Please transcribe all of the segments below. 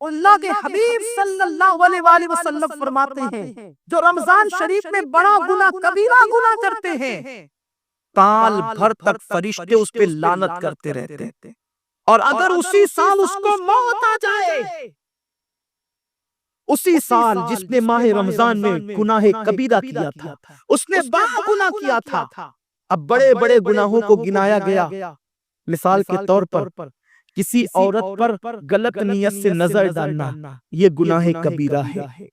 اللہ کے حبیب صلی اللہ علیہ وآلہ وسلم فرماتے ہیں جو رمضان شریف میں بڑا گناہ کبیرہ گناہ کرتے ہیں سال بھر تک فرشتے اس پہ لعنت کرتے رہتے ہیں، اور اگر اسی سال اس کو موت آ جائے، اسی سال جس نے ماہ رمضان میں گناہ کبیرہ کیا تھا، اس نے بڑا گناہ کیا تھا، اب بڑے بڑے گناہوں کو گنایا گیا، مثال کے طور پر کسی عورت پر غلط نیت سے نظر ڈالنا یہ گناہ کبیرہ ہے،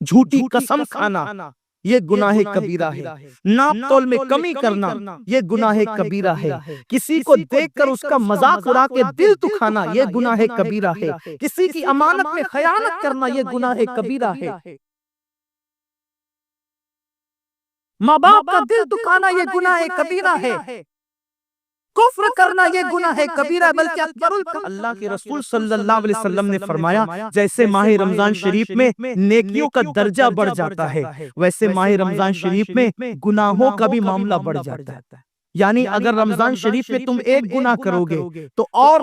جھوٹی قسم کھانا یہ گناہ کبیرہ ہے، ناپ تول میں کمی کرنا یہ گناہ کبیرہ ہے، کسی کو دیکھ کر اس کا مذاق اڑا کے دل دکھانا یہ گناہ کبیرہ ہے، کسی کی امانت میں خیانت کرنا یہ گناہ کبیرہ ہے، ماں باپ کا دل دکھانا یہ گناہ کبیرہ ہے، کفر کرنا یہ گناہ کبیرہ بلکہ اکبر الکبائر۔ اللہ کے رسول صلی اللہ علیہ وسلم نے فرمایا جیسے ماہ رمضان شریف میں نیکیوں کا درجہ بڑھ جاتا ہے ویسے ماہ رمضان شریف میں گناہوں کا بھی معاملہ بڑھ جاتا ہے، یعنی اگر رمضان شریف میں تم ایک گناہ کرو گے تو اور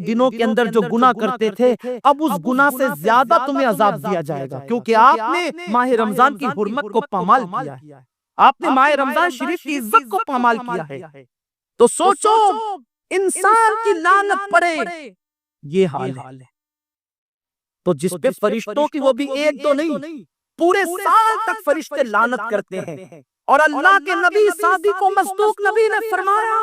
دنوں کے اندر جو گناہ کرتے تھے اب اس گناہ سے زیادہ تمہیں عذاب دیا جائے گا، کیونکہ آپ نے ماہ رمضان کی حرمت کو پامال کیا ہے، آپ نے ماہ رمضان شریف کی عزت کو پامال کیا ہے، تو سوچو انسان کی لعنت پڑے یہ حال ہے، تو جس پہ فرشتوں کی وہ بھی ایک دو نہیں پورے سال تک فرشتے لعنت کرتے ہیں، اور اللہ کے نبی صادق و مصدوق نبی نے فرمایا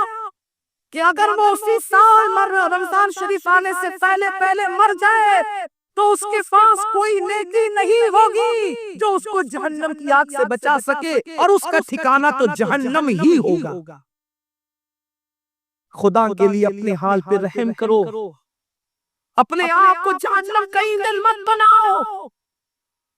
کہ اگر وہ اسی سال رمضان شریف آنے سے پہلے مر جائے تو اس کے پاس کوئی نیکی نہیں ہوگی جو اس کو جہنم کی آگ سے بچا سکے، اور اس کا ٹھکانہ تو جہنم ہی ہوگا۔ خدا کے لیے اپنے حال پہ رحم کرو، اپنے آپ کو جہنم کا ایندھن مت بناؤ۔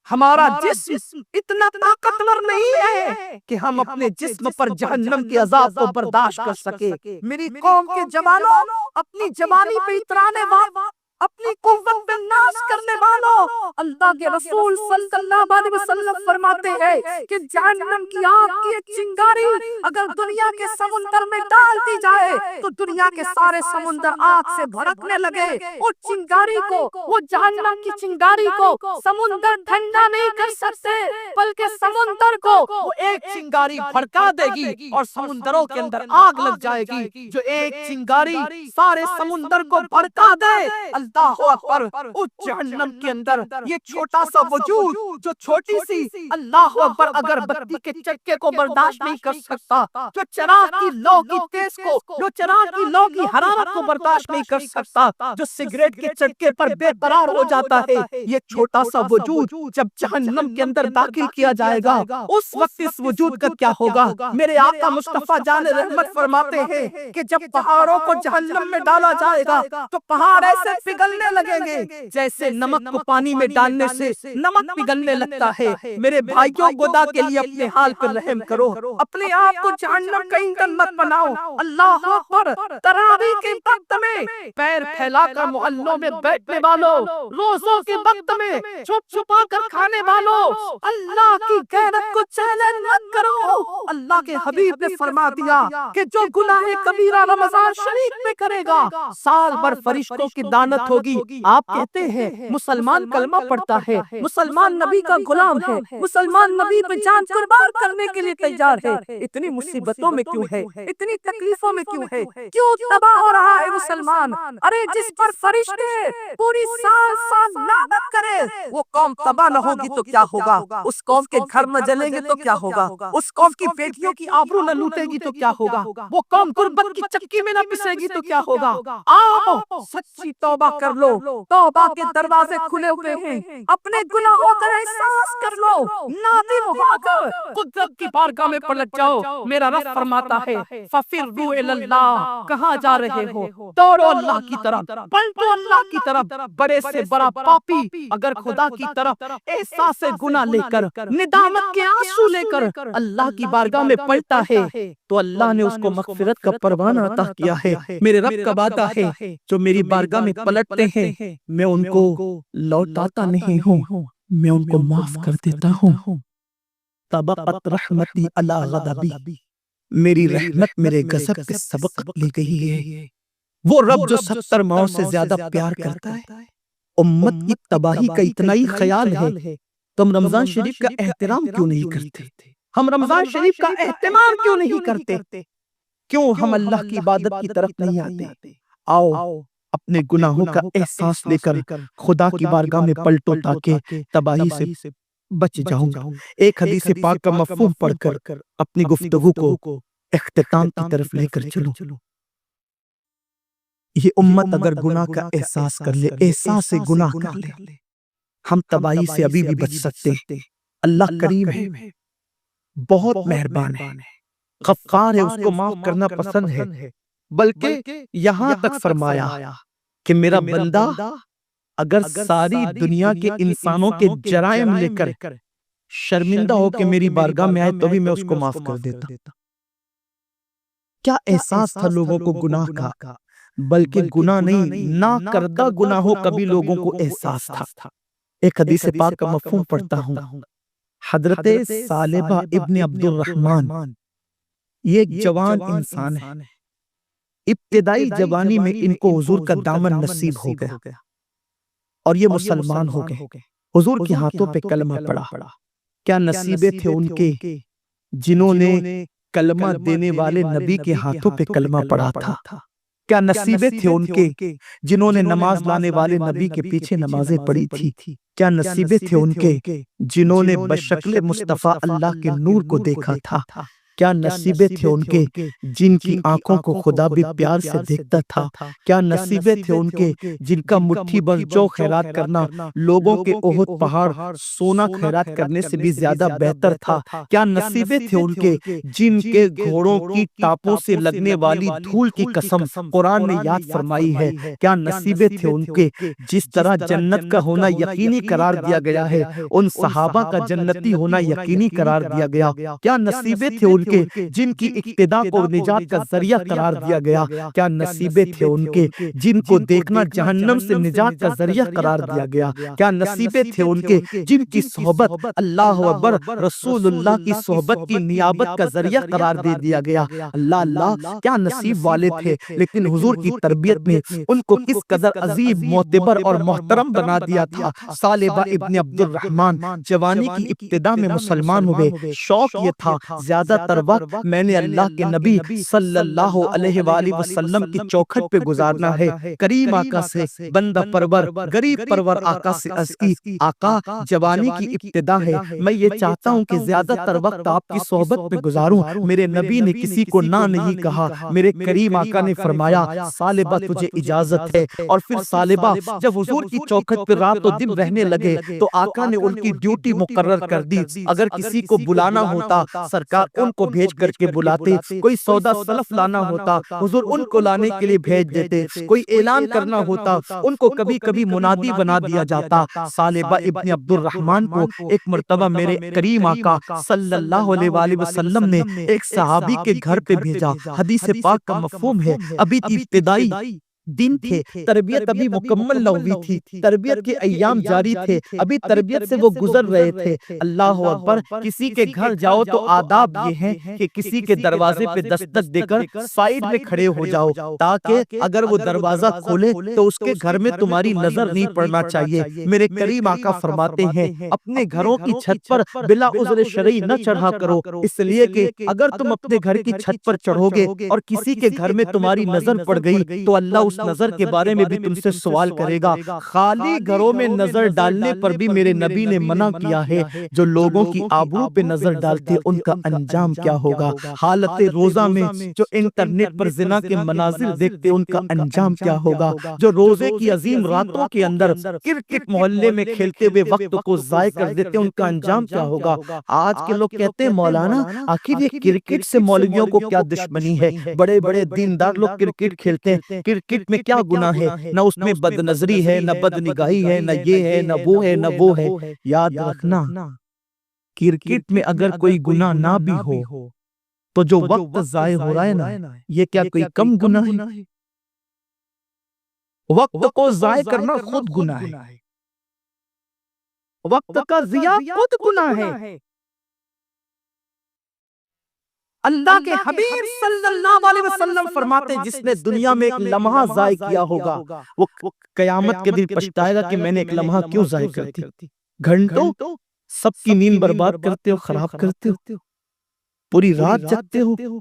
ہمارا جسم اتنا طاقتور نہیں ہے کہ ہم اپنے جسم پر جہنم کے عذاب کو برداشت کر سکے۔ میری قوم کے جوانوں، اپنی جوانی پہ اترانے والوں، اپنی قوت پہ ناز کرنے والوں، اللہ کے رسول صلی اللہ علیہ وسلم فرماتے ہیں کہ جہنم کی آگ کی ایک چنگاری اگر دنیا کے سمندر میں ڈال دی جائے تو دنیا کے سارے سمندر آگ سے بھڑکنے لگے، وہ چنگاری کو، وہ جہنم کی چنگاری کو سمندر ٹھنڈا نہیں کر سکتے، بلکہ سمندر کو وہ ایک چنگاری بھڑکا دے گی اور سمندروں کے اندر آگ لگ جائے گی، جو ایک چنگاری سارے سمندر کو بھڑکا دے۔ اللہ اکبر، اس جہنم کے اندر یہ چھوٹا سا وجود جو چھوٹی سی، اللہ اکبر، اگر بتی کے چکے کو برداشت نہیں کر سکتا، جو چراغ کی لو کی تیز کو، جو چراغ کی لو کی حرارت کو برداشت نہیں کر سکتا، جو سگریٹ کے چٹکے پر بے قرار ہو جاتا ہے، یہ چھوٹا سا وجود جب جہنم کے اندر داخل کیا جائے گا اس وقت اس وجود کا کیا ہوگا؟ میرے آقا مصطفیٰ جان رحمت فرماتے ہیں کہ جب پہاڑوں کو جہنم میں ڈالا جائے گا تو پہاڑ ایسے پگھلنے لگیں گے جیسے نمک کو پانی میں ڈالنے سے نمک پگھلنے لگتا ہے۔ میرے بھائیوں، خدا کے لیے اپنے حال پر رحم کرو، اپنے آپ کو جہنم کا ایندھن مت بناؤ۔ اللہ اکبر، تراویح کے وقت میں پیر پھیلا کر محلوں میں بیٹھنے والوں، روزوں کے وقت میں چھپ چھپا کر کھانے والوں، اللہ کی غیرت کو چیلنج مت کرو۔ اللہ کے حبیب نے فرما دیا کہ جو گناہ کبیرہ رمضان شریف میں کرے گا سال بھر فرشتوں کی لعنت ہوگی۔ آپ کہتے ہیں مسلمان کلمہ پڑھتا ہے، مسلمان نبی کا غلام ہے، مسلمان نبی پہ جان قربان کرنے کے لیے تیار ہے، اتنی مصیبتوں میں کیوں ہے، اتنی تکلیفوں میں کیوں ہے، کیوں تباہ ہو رہا ہے مسلمان؟ ارے جس پر فرشتے پوری سال لعنت کرے وہ قوم تباہ نہ ہوگی تو کیا ہوگا؟ اس قوم کے گھر نہ جلیں گے تو کیا ہوگا؟ اس قوم کی بیٹیوں کی آبرو نہ لوٹے گی تو کیا ہوگا؟ وہ قوم غربت کی چکی میں نہ پسے گی تو کیا ہوگا؟ آؤ سچی توبہ کر لو، توبہ کے دروازے کھلے ہوئے ہیں، اپنے گناہوں کا احساس کر لو، نادم ہو کر قدرت کی بارگاہ میں پلٹ جاؤ۔ میرا رب فرماتا ہے فَفِرُّوا إِلَى اللَّهِ، کہاں جا رہے ہو؟ دوڑو اللہ کی طرف، پلٹو اللہ کی طرف۔ بڑے سے بڑا پاپی اگر خدا کی طرف احساس گناہ لے کر، ندامت کے آنسو لے کر اللہ کی بارگاہ میں پلٹا ہے تو اللہ نے اس کو مغفرت کا پروانہ عطا کیا ہے۔ میرے رب کا وعدہ ہے جو میری بارگاہ میں پلٹتے ہیں میں ان کو لوٹاتا نہیں ہوں، میں ان کو معاف کر دیتا ہوں۔ طبقت رحمتی علی غضبی، میری رحمت میرے غضب کے سبق لے گئی ہے۔ وہ رب جو 70 ماؤں سے زیادہ پیار کرتا ہے امت کی تباہی کا اتنا ہی خیال ہے، تم رمضان شریف کا احترام کیوں نہیں کرتے؟ ہم رمضان شریف کا اہتمام کیوں نہیں کرتے؟ کیوں ہم اللہ کی عبادت کی طرف نہیں آتے؟ آؤ اپنے گناہوں کا احساس لے کر خدا کی بارگاہ میں پلٹو تاکہ تباہی سے بچ جاؤں گا۔ ایک حدیث پاک کا مفہوم پڑھ کر اپنی گفتگو کو اختتام کی طرف لے کر چلو۔ یہ امت اگر گناہ کا احساس کر لے، احساس گناہ کر لے، ہم تباہی سے ابھی بھی بچ سکتے ہیں۔ اللہ کریم ہے، بہت مہربان ہے، غفار ہے، اس کو معاف کرنا پسند ہے، بلکہ یہاں تک فرمایا کہ میرا بندہ اگر ساری دنیا کے انسانوں کے جرائم لے کر شرمندہ ہو کے میری بارگاہ میں آئے تو بھی میں اس کو معاف کر دیتا۔ کیا احساس تھا لوگوں کو گناہ کا، بلکہ گناہ نہیں، نہ کردہ گناہوں کا بھی لوگوں کو احساس تھا۔ ایک حدیث پاک کا مفہوم پڑھتا ہوں۔ حضرت ثعلبہ ابن عبد الرحمن، یہ ایک جوان انسان ہے، ابتدائی جوانی میں ان کو حضور کا دامن نصیب ہو گیا اور یہ مسلمان ہو گئے، حضور کے ہاتھوں پہ کلمہ پڑا۔ کیا نصیبے تھے ان کے جنہوں نے کلمہ دینے والے نبی کے ہاتھوں پہ کلمہ پڑا تھا؟ کیا نصیبے تھے ان کے جنہوں نے نماز لانے والے نبی کے پیچھے نمازیں پڑھی تھی؟ کیا نصیبے تھے ان کے جنہوں نے بشکل مصطفیٰ اللہ کے نور کو دیکھا تھا؟ کیا نصیبے تھے ان کے جن کی آنکھوں کو خدا بھی پیار سے دیکھتا تھا؟ کیا نصیبے تھے ان کے جن کا مٹھی بھر جو خیرات کرنا لوگوں کے احد پہاڑ سونا خیرات کرنے سے بھی زیادہ بہتر تھا؟ کیا نصیبے تھے ان کے جن کے گھوڑوں کی ٹاپوں سے لگنے والی دھول کی قسم قرآن نے یاد فرمائی ہے؟ کیا نصیبے تھے ان کے جس طرح جنت کا ہونا یقینی قرار دیا گیا ہے ان صحابہ کا جنتی ہونا یقینی قرار دیا گیا؟ کیا نصیبے تھے ان کے جن کی اقتدا کو نجات کا ذریعہ قرار دیا گیا؟ کیا نصیبے تھے ان کے جن کو دیکھنا جہنم سے نجات کا ذریعہ قرار دیا گیا؟ کیا نصیبے تھے ان کے جن کی صحبت اللہ اکبر رسول اللہ کی صحبت کی نیابت کا ذریعہ قرار دے دیا گیا؟ اللہ اللہ کیا نصیب والے تھے، لیکن حضور کی تربیت نے ان کو کس قدر عظیم، معتبر اور محترم بنا دیا تھا۔ ثعلبہ ابن عبد الرحمن جوانی کی ابتدا میں مسلمان ہوئے، شوق یہ تھا زیادہ تر وقت میں نے اللہ کے نبی صلی اللہ علیہ وآلہ وسلم کی چوکھٹ پہ گزارنا ہے۔ کریم آقا سے بندہ پرور، غریب پرور آقا سے عرض کی، آقا جوانی کی ابتدا ہے، میں یہ چاہتا ہوں کہ زیادہ تر وقت آپ کی صحبت پہ گزاروں۔ میرے نبی نے کسی کو نہ نہیں کہا، میرے کریم آقا نے فرمایا ثعلبہ تجھے اجازت ہے۔ اور پھر ثعلبہ جب حضور کی چوکھٹ پہ رات و دن رہنے لگے تو آقا نے ان کی ڈیوٹی مقرر کر دی، اگر کسی کو بلانا ہوتا سرکار ان کو بھیج کر کے بلاتے، کوئی سودا سلف لانا ہوتا حضور ان کو لانے کے لیے بھیج دیتے، کوئی اعلان کرنا ہوتا ان کو کبھی کبھی منادی بنا دیا جاتا۔ ثعلبہ ابن عبد الرحمن کو ایک مرتبہ میرے کریم آقا صلی اللہ علیہ وآلہ وسلم نے ایک صحابی کے گھر پہ بھیجا۔ حدیث پاک کا مفہوم ہے ابھی ابتدائی دن تھے، تربیت ابھی مکمل نہ ہوئی تھی، تربیت کے ایام جاری تھے، ابھی تربیت سے وہ گزر رہے تھے۔ اللہ اکبر، کسی کے گھر جاؤ تو آداب یہ ہیں کہ کسی کے دروازے پہ دستک دے کر سائیڈ میں کھڑے ہو جاؤ، تاکہ اگر وہ دروازہ کھولے تو اس کے گھر میں تمہاری نظر نہیں پڑنا چاہیے۔ میرے کریم آقا فرماتے ہیں اپنے گھروں کی چھت پر بلا عذر شرعی نہ چڑھا کرو، اس لیے کہ اگر تم اپنے گھر کی چھت پر چڑھو گے اور کسی کے گھر میں تمہاری نظر پڑ گئی تو اللہ اس نظر کے بارے میں بھی تم سے سوال کرے گا۔ خالی گھروں میں نظر ڈالنے پر بھی میرے نبی نے منع کیا ہے، جو لوگوں کی آبرو پہ نظر ڈالتے ان کا انجام کیا ہوگا۔ حالت روزہ میں جو انٹرنیٹ پر زنا کے مناظر دیکھتے ان کا انجام کیا ہوگا، جو روزے کی عظیم راتوں کے اندر کرکٹ محلے میں کھیلتے ہوئے وقت کو ضائع کر دیتے ان کا انجام کیا ہوگا۔ آج کے لوگ کہتے ہیں مولانا آخر یہ کرکٹ سے مولویوں کو کیا دشمنی ہے، بڑے بڑے دیندار لوگ کرکٹ کھیلتے ہیں، کرکٹ میں کیا گناہ ہے، نہ اس میں بد نظری ہے، نہ بد نگاہی ہے، نہ یہ ہے، نہ وہ ہے، نہ وہ ہے۔ یاد رکھنا کرکٹ میں اگر کوئی گناہ نہ بھی ہو تو جو وقت ضائع ہو رہا ہے نا یہ کیا کوئی کم گناہ ہے؟ وقت کو ضائع کرنا خود گناہ ہے، وقت کا ضیاع خود گناہ ہے۔ اللہ کے حبیب صلی اللہ علیہ وسلم فرماتے جس نے دنیا میں ایک لمحہ ضائع کیا ہوگا وہ قیامت کے دن پچھتائے گا کہ میں نے ایک لمحہ کیوں ضائع کر دی. گھنٹوں سب کی نیند برباد کرتے ہو، خراب کرتے ہو، پوری رات جگتے ہو.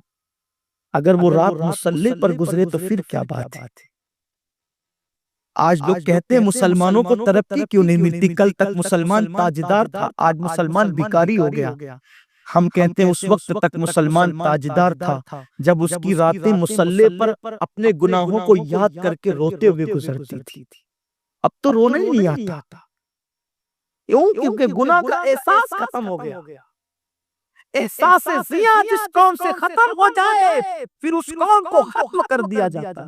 اگر وہ رات مصلی پر گزرے تو پھر کیا بات ہے. آج لوگ کہتے ہیں مسلمانوں کو ترقی کیوں نہیں ملتی، کل تک مسلمان تاجدار تھا آج مسلمان بیکاری ہو گیا. ہم کہتے ہیں اس وقت تک مسلمان تاجدار تھا جب اس کی راتیں مصلی پر اپنے گناہوں کو یاد کر کے روتے ہوئے گزرتی تھی. اب تو رونا ہی نہیں آتا، کیونکہ گناہ کا احساس ختم ہو گیا. احساس زیاں جس قوم سے ختم ہو جائے پھر اس قوم کو ختم کر دیا جاتا.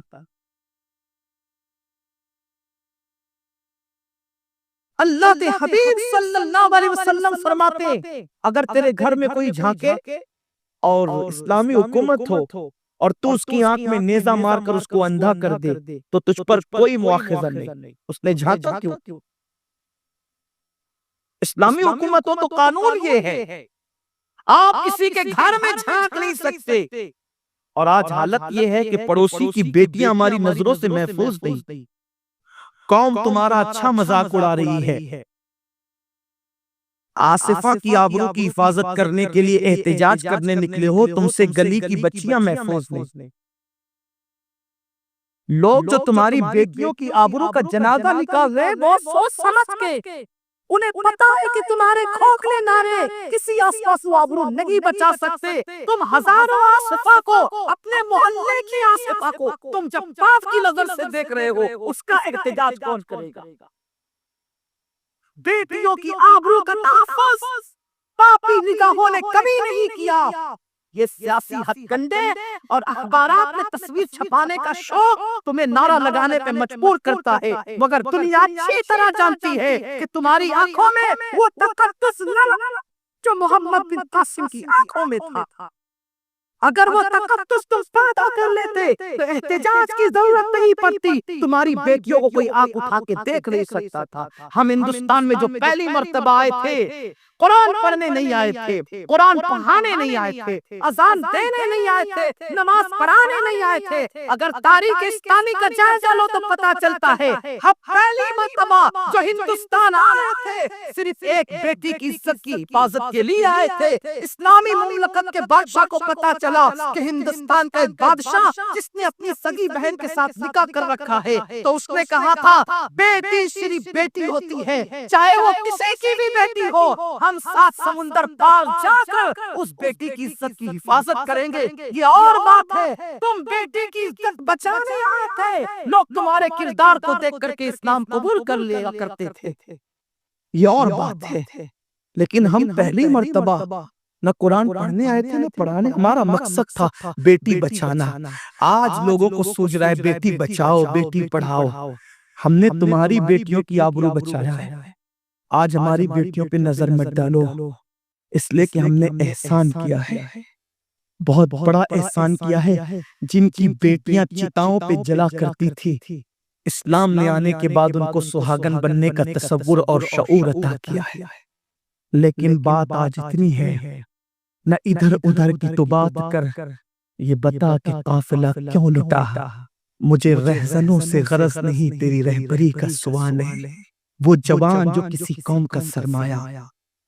اللہ کے حبیب صلی اللہ علیہ وسلم فرماتے اگر تیرے گھر میں کوئی جھانکے اور اسلامی حکومت ہو اور تو اس کی آنکھ میں نیزہ مار کر اس کو اندھا کر دے تو تجھ پر کوئی مواخذہ نہیں. اس نے جھانکا کیوں؟ اسلامی حکومت ہو تو قانون یہ ہے آپ کسی کے گھر میں جھانک نہیں سکتے. اور آج حالت یہ ہے کہ پڑوسی کی بیٹیاں ہماری نظروں سے محفوظ نہیں. قوم تمہارا اچھا مذاق اڑا رہی ہے. آصفہ کی آبرو کی حفاظت کرنے کے لیے احتجاج کرنے نکلے ہو، تم سے گلی کی بچیاں محفوظ نہیں. لوگ جو تمہاری بیٹیوں کی آبرو کا جنازہ نکال رہے وہ سوچ سمجھ کے، انہیں پتا ہے کہ تمہارے کھوکھلے نعرے کسی آصفہ کو آبرو نہیں بچا سکتے. تم ہزاروں آصفہ کو، اپنے محلے کی آصفہ کو تم جب پاپ کی نظر سے دیکھ رہے ہو اس کا احتجاج کون کرے گا؟ بیٹیوں کی آبرو کا تحفظ پاپی نگاہوں نے کبھی نہیں کیا. یہ سیاسی ہتھ کنڈے اور اخبارات میں تصویر چھپانے کا شوق تمہیں نعرہ لگانے پہ مجبور کرتا ہے، مگر دنیا اچھی طرح جانتی ہے کہ تمہاری آنکھوں میں وہ تقدس جو محمد بن قاسم کی آنکھوں میں تھا. اگر وہ تقدس تم پیدا کر لیتے تو احتجاج کی ضرورت نہیں پڑتی. تمہاری بیٹیوں کو کوئی آنکھ اٹھا کے دیکھ نہیں سکتا تھا. ہم ہندوستان میں جو پہلی مرتبہ آئے تھے قرآن پڑھنے نہیں آئے تھے، قرآن پڑھانے نہیں آئے تھے، اذان دینے نہیں آئے تھے، نماز پڑھانے نہیں آئے تھے. اگر تاریخ اسلامی کا جائزہ لو تو پتا چلتا ہے ہم پہلی مرتبہ جو ہندوستان آئے تھے صرف ایک بیٹی کی عزت کی حفاظت کے لیے آئے تھے. اسلامی مملکت کے بادشاہ کو پتا چلا کہ ہندوستان کا ایک بادشاہ جس نے اپنی سگی بہن کے ساتھ نکاح کر رکھا ہے تو اس نے کہا تھا بیٹی صرف بیٹی ہوتی ہے چاہے وہ کسی کی بھی بیٹی ہو. ہم 7 سمندر پار جا کر اس بیٹی کی عزت کی حفاظت کریں گے. یہ اور بات ہے تم بیٹی کی عزت بچانے آئے تھے. لوگ تمہارے کردار کو دیکھ کر کے اسلام قبول کر لیا کرتے تھے. یہ اور بات ہے. لیکن ہم پہلی مرتبہ نہ قرآن پڑھنے آئے تھے نہ پڑھانے. ہمارا مقصد تھا بیٹی بچانا. آج لوگوں کو سوچ رہا ہے بیٹی بچاؤ بیٹی پڑھاؤ. ہم نے تمہاری بیٹیوں کی آبرو بچایا ہے. آج ہماری بیٹیوں پہ نظر مت ڈالو اس لیے کہ ہم نے احسان کیا ہے، بہت بڑا احسان کیا ہے. جن کی بیٹیاں چتاؤں پہ جلا کرتی تھی اسلام میں آنے کے بعد ان کو سہاگن بننے کا تصور اور شعور عطا کیا ہے. لیکن بات آج اتنی ہے نہ ادھر ادھر کی تو بات کر، یہ بتا کہ قافلہ کیوں لٹا. مجھے رہزنوں سے غرض نہیں تیری رہبری کا سوال ہے. وہ جوان جو کسی قوم کا سرمایہ،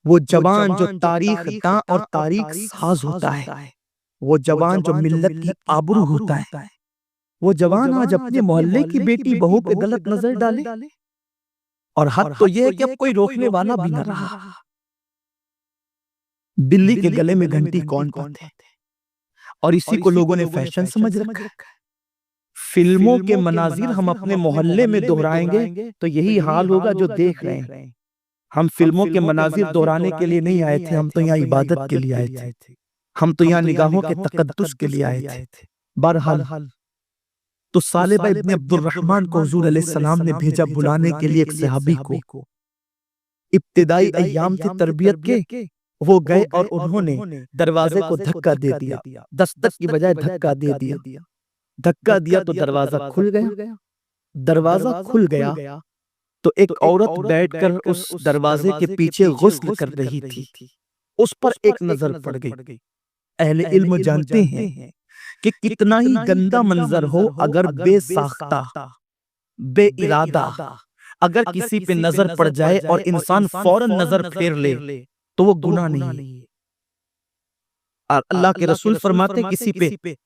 وہ جوان جو تاریخ داں اور تاریخ ساز ہوتا ہے، وہ جوان جو ملت کی آبرو ہوتا ہے، وہ جوان آج اپنے محلے کی بیٹی بہو پہ غلط نظر ڈالے. اور حد تو یہ ہے کہ اب کوئی روکنے والا بھی نہ رہا. بلی کے گلے میں گھنٹی کون پاتے اور اسی کو لوگوں نے فیشن سمجھ رکھا ہے. فلموں کے مناظر ہم اپنے محلے میں دہرائیں گے تو یہی حال ہوگا جو دیکھ رہے ہیں. ہم فلموں کے مناظر دہرانے کے لیے نہیں آئے تھے، ہم تو یہاں عبادت کے لیے آئے تھے. ہم تو یہاں نگاہوں کے تقدس کے لیے آئے تھے. بہرحال تو ثعلبہ ابن عبد الرحمن کو حضور علیہ السلام نے بھیجا بلانے کے لیے ایک صحابی کو. ابتدائی ایام تھے تربیت کے. وہ گئے اور انہوں نے دروازے کو دھکا دے دیا، دستک کی بجائے دھکا دے دیا. دھکا دیا تو دروازہ کھل گیا. دروازہ کھل گیا تو ایک عورت بیٹھ کر اس دروازے کے پیچھے غسل کر رہی تھی. اس پر ایک نظر پڑ گئی. اہل علم جانتے ہیں کہ کتنا ہی گندا منظر ہو، اگر بے ساختہ بے ارادہ اگر کسی پہ نظر پڑ جائے اور انسان فوراً نظر پھیر لے تو وہ گناہ نہیں ہے۔ اور اللہ کے رسول فرماتے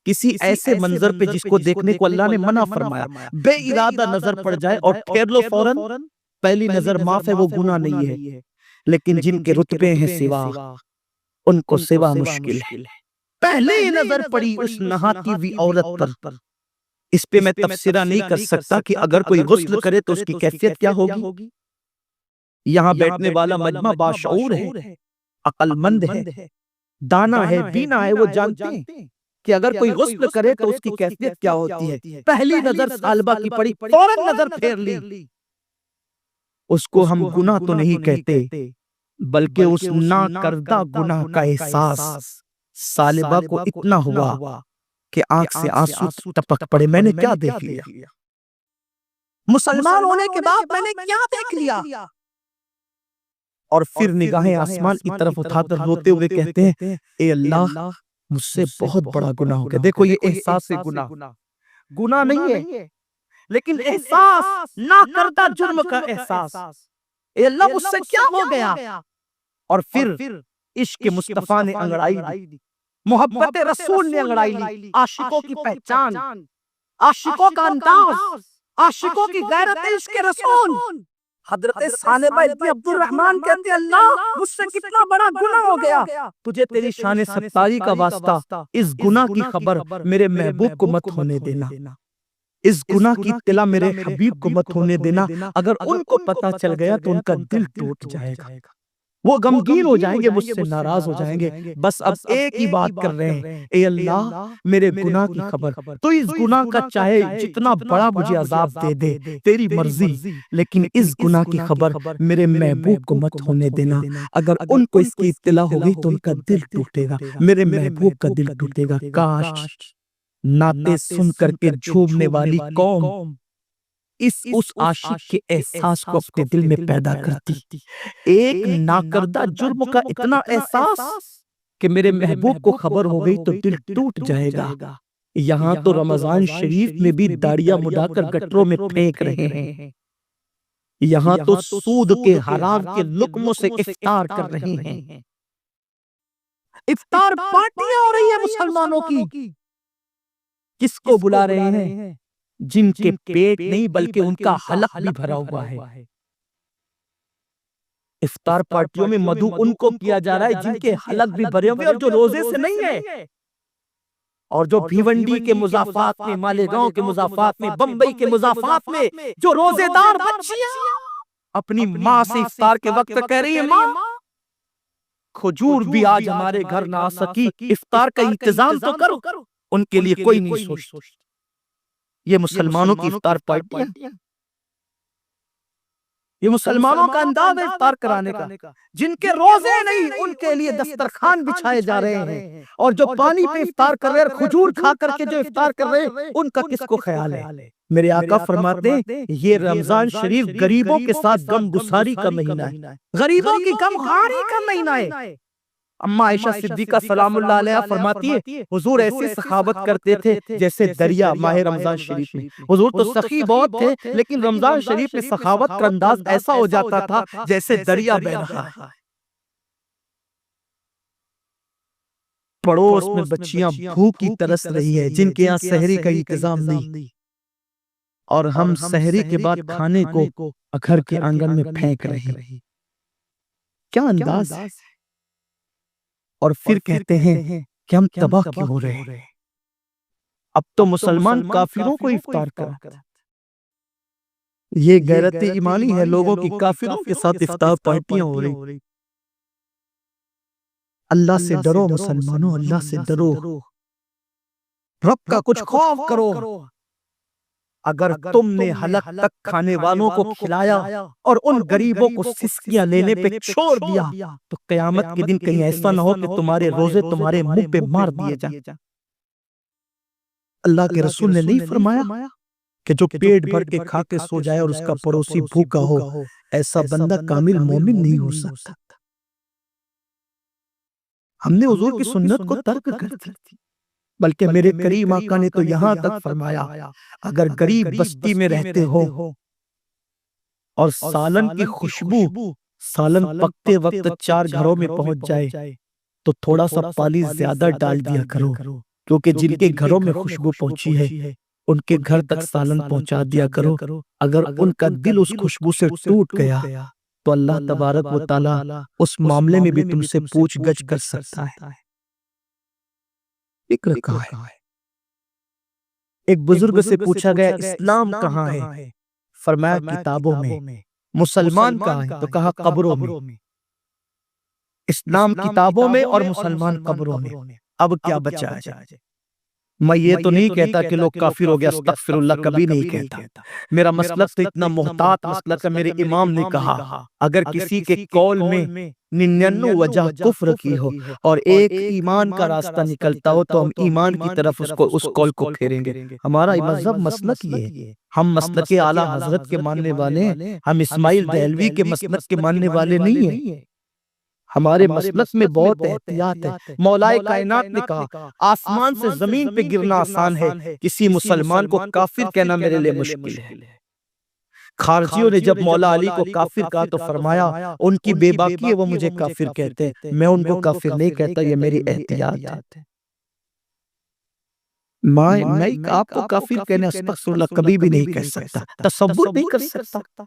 کسی ایسے منظر پہ جس کو دیکھنے کو اللہ نے منع فرمایا، بے ارادہ نظر پڑ جائے اور پھیر لو فوراً، پہلی نظر معاف ہے، وہ گناہ نہیں ہے۔ لیکن جن کے رتبے ہیں سوا، ان کو سوا مشکل ہے۔ پہلے ہی نظر پڑی اس نہاتی ہوئی عورت پر، اس پہ میں تبصرہ نہیں کر سکتا کہ اگر کوئی غسل کرے تو اس کی کیفیت کیا ہوگی۔ یہاں بیٹھنے والا مجمع باشعور ہے، عقل مند ہے، دانا ہے، بینا ہے، وہ جانتے ہیں کہ اگر کوئی غسل کرے تو اس کی کیفیت کیا ہوتی ہے۔ پہلی نظر سالبہ کی پڑی، فوراً نظر پھیر لی، اس کو ہم گناہ تو نہیں کہتے، بلکہ اس ناکردہ گناہ کا احساس سالبہ کو اتنا ہوا کہ آنکھ سے آنسو ٹپک پڑے، میں نے کیا دیکھ لیا، مسلمان ہونے کے بعد میں نے کیا دیکھ لیا۔ اور پھر نگاہیں آسمان کی طرف اٹھا کر روتے ہوئے کہتے ہیں، اے اللہ مجھ سے بہت بڑا گناہ ہو گیا۔ دیکھو یہ احساس سے گناہ نہیں ہے، لیکن احساس، ناکردہ جرم کا احساس، اے اللہ مجھ سے کیا ہو گیا۔ اور پھر عشق مصطفیٰ نے انگڑائی دی، محبت رسول نے انگڑائی لی، عاشقوں کی پہچان، عاشقوں کا انداز، عاشقوں کی غیرت عشق رسول۔ حضرت ثعلبہ ابن عبد الرحمن کہتے ہیں، اللہ مجھ سے کتنا بڑا گناہ ہو گیا، تجھے تیری شان ستاری کا واسطہ اس گناہ کی خبر میرے محبوب کو مت ہونے دینا، اس گناہ کی اطلاع میرے حبیب کو مت ہونے دینا۔ اگر ان کو پتہ چل گیا تو ان کا دل ٹوٹ جائے گا، وہ غمگین ہو جائیں گے، مجھ سے ناراض ہو جائیں گے۔ بس اب ایک ہی بات کر رہے ہیں، اے اللہ میرے گناہ کی خبر، تو اس گناہ کا چاہے جتنا بڑا مجھے عذاب دے دے، تیری مرضی، لیکن اس گناہ کی خبر میرے محبوب کو مت ہونے دینا۔ اگر ان کو اس کی اطلاع ہو گئی تو ان کا دل ٹوٹے گا، میرے محبوب کا دل ٹوٹے گا۔ کاش نعتیں سن کر کے جھومنے والی قوم اس عاشق کے احساس کو اپنے دل میں پیدا کرتی، ایک ناکردہ جرم کا اتنا احساس کہ میرے محبوب کو خبر ہو گئی تو دل ٹوٹ جائے گا۔ یہاں تو رمضان شریف میں بھی داڑیاں مڈا کر گٹروں میں پھینک رہے ہیں، یہاں تو سود کے حرام کے لقموں سے افطار کر رہے ہیں، افطار پارٹیاں ہو رہی ہیں مسلمانوں کی۔ کس کو بلا رہے ہیں؟ جن کے پیٹ نہیں بلکہ ان کا حلق بھی بھرا ہوا ہے۔ افطار پارٹیوں میں مدعو ان کو کیا جا رہا ہے جن کے حلق بھی بھرے ہوئے اور جو روزے سے نہیں ہے، اور جو بھیونڈی کے مضافات میں، مالیگاؤں کے مضافات میں، بمبئی کے مضافات میں جو روزے دار بچیاں اپنی ماں سے افطار کے وقت کہہ رہی ہے، ماں کھجور بھی آج ہمارے گھر نہ آ سکی، افطار کا انتظام تو کرو۔ ان کے لیے کوئی نہیں سوچتا۔ یہ مسلمانوں کی افطار پارٹیاں، یہ مسلمانوں کا انداز ہے افطار کرانے کا۔ جن کے روزے نہیں ان کے لیے دسترخوان بچھائے جا رہے ہیں، اور جو پانی پہ افطار کر رہے ہیں، کھجور کھا کر کے جو افطار کر رہے ہیں، ان کا کس کو خیال ہے؟ میرے آقا فرماتے ہیں یہ رمضان شریف غریبوں کے ساتھ غم گساری کا مہینہ ہے، غریبوں کی غم خاری کا مہینہ ہے۔ اما عائشہ صدیقہ سلام اللہ علیہا فرماتی ہے حضور ایسی سخاوت کرتے تھے جیسے دریا ماہ رمضان شریف میں۔ حضور تو سخی بہت تھے، لیکن رمضان شریف میں سخاوت کا انداز ایسا ہو جاتا تھا جیسے دریا بہہ رہا ہے۔ پڑوس میں بچیاں بھوکی ترس رہی ہے جن کے یہاں سحری کا انتظام نہیں، اور ہم سحری کے بعد کھانے کو گھر کے آنگن میں پھینک رہے ہیں۔ کیا انداز ہے! اور پھر کہتے ہیں کہ ہم تباہ کیوں ہو رہے ہیں؟ اب تو مسلمان کافروں کو افطار کرتے ہیں۔ یہ غیرت ایمانی ہے لوگوں کی، کافروں کے ساتھ افطار پارٹیاں ہو رہی۔ اللہ سے ڈرو مسلمانوں، اللہ سے ڈرو، رب کا کچھ خوف کرو۔ اگر تم نے حلق تک کھانے والوں کو کھلایا اور ان غریبوں کو سسکیاں لینے پہ چھوڑ دیا تو قیامت کے دن کہیں ایسا نہ ہو کہ تمہارے روزے تمہارے منہ پہ مار دیے جائیں۔ اللہ کے رسول نے نہیں فرمایا کہ جو پیٹ بھر کے کھا کے سو جائے اور اس کا پڑوسی بھوکا ہو، ایسا بندہ کامل مومن نہیں ہو سکتا۔ ہم نے حضور کی سنت کو ترک کر دی، بلکہ میرے کریم آقا نے تو یہاں تک فرمایا اگر غریب بستی میں رہتے ہو اور سالن کی خوشبو سالن پکتے وقت 4 گھروں میں پہنچ جائے تو تھوڑا سا پانی زیادہ ڈال دیا کرو، کیونکہ جن کے گھروں میں خوشبو پہنچی ہے ان کے گھر تک سالن پہنچا دیا کرو۔ اگر ان کا دل اس خوشبو سے ٹوٹ گیا تو اللہ تبارک و تعالی اس معاملے میں بھی تم سے پوچھ گچھ کر سکتا ہے۔ ذکر کہاں ہے؟ ایک بزرگ سے پوچھا گیا اسلام کہاں ہے؟ فرمایا کتابوں میں۔ مسلمان کہاں ہے؟ تو کہا قبروں میں۔ اسلام کتابوں میں اور مسلمان قبروں میں۔ اب کیا بچا جائے؟ میں یہ تو نہیں کہتا کہ لوگ کافر ہو گیا، استغفر اللہ، کبھی نہیں کہتا۔ میرا مسلک تو اتنا محتاط مسلک ہے، میرے امام نے کہا اگر کسی کے قول میں 99 وجہ کفر کی ہو اور ایک ایمان کا راستہ نکلتا ہو تو ہم ایمان کی طرف اس قول کو پھیریں گے۔ ہمارا مذہب مسلک یہ ہے، ہم مسلک اعلیٰ حضرت کے ماننے والے ہیں، ہم اسماعیل دہلوی کے مسلک کے ماننے والے نہیں ہیں۔ ہمارے مسلک میں بہت احتیاط ہے۔ مولا کائنات نے کہا آسمان سے زمین پہ گرنا آسان ہے، کسی مسلمان کو کافر کہنا میرے لیے مشکل ہے۔ خارجیوں نے جب مولا علی کو کافر کہا تو فرمایا ان کی بے باکی ہے، وہ مجھے کافر کہتے ہیں، میں ان کو کافر نہیں کہتا، یہ میری احتیاط ہے۔ میں آپ کو کافر کہنے استغفر اللہ کبھی بھی نہیں کہہ سکتا، تصور نہیں کر سکتا،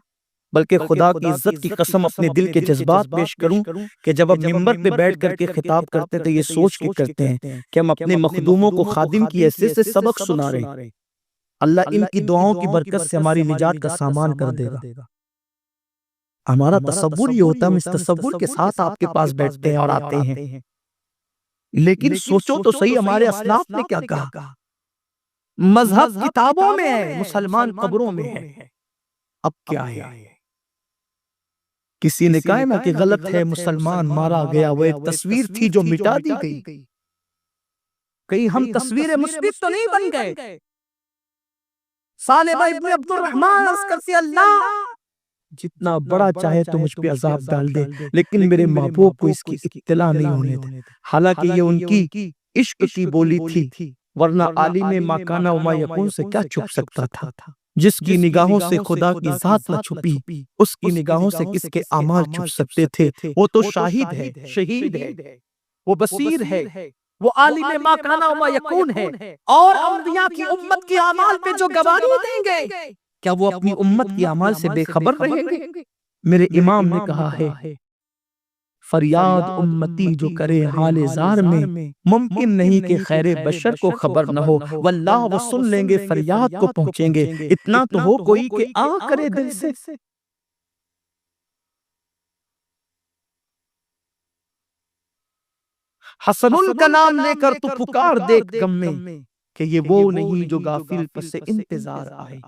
بلکہ خدا کی عزت کی قسم اپنے دل کے جذبات پیش کروں کہ جب اب منبر پہ بیٹھ کر کے خطاب کرتے تو یہ سوچ کے کرتے ہیں کہ ہم اپنے مخدوموں کو خادم کی حیثیت سے سبق سنا رہے ہیں۔ اللہ ان کی دعاؤں کی برکت سے ہماری نجات کا سامان کر دے گا۔ ہمارا تصور یہ ہوتا ہے، ہم اس تصور کے ساتھ آپ کے پاس بیٹھتے ہیں اور آتے ہیں، لیکن سوچو تو صحیح ہمارے اسلاف نے کیا کہا؟ مذہب کتابوں میں ہے، مسلمان قبروں میں ہے۔ اب کیا ہے؟ کسی نے کہا نا کہ غلط ہے، مسلمان مارا گیا، وہ ایک تصویر تھی جو مٹا دی گئی۔ کہیں ہم تصویر مثبت تو نہیں بن گئے؟ صالح ابن عبد الرحمن عرض کرتے اللہ جتنا بڑا چاہے تو مجھ پہ عذاب ڈال دے، لیکن میرے محبوب کو اس کی اطلاع نہیں ہونے دے۔ حالانکہ یہ ان کی عشق کی بولی تھی، ورنہ عالم ما کان و ما یکون سے کیا چھپ سکتا تھا؟ جس کی نگاہوں سے خدا کی ذات نہ چھپی، اس کی نگاہوں سے کس کے اعمال چھپ سکتے تھے؟ وہ تو شاہد ہے، شہید ہے، وہ بصیر ہے، وہ عالم ما کان و ما یکون ہے، اور انبیاء کی امت کے اعمال پہ جو گواہی دیں گے، کیا وہ اپنی امت کے اعمال سے بے خبر رہیں گے؟ میرے امام نے کہا ہے فریاد امتی جو کرے حال زار میں، ممکن نہیں کہ خیر بشر کو خبر نہ ہو، واللہ وہ سن لیں گے فریاد کو پہنچیں گے، اتنا تو ہو کوئی کہ آ کرے دل سے۔ حسن کا نام لے کر تو پکار دیکھ غم میں کہ یہ وہ نہیں جو غافل پس انتظار آئے۔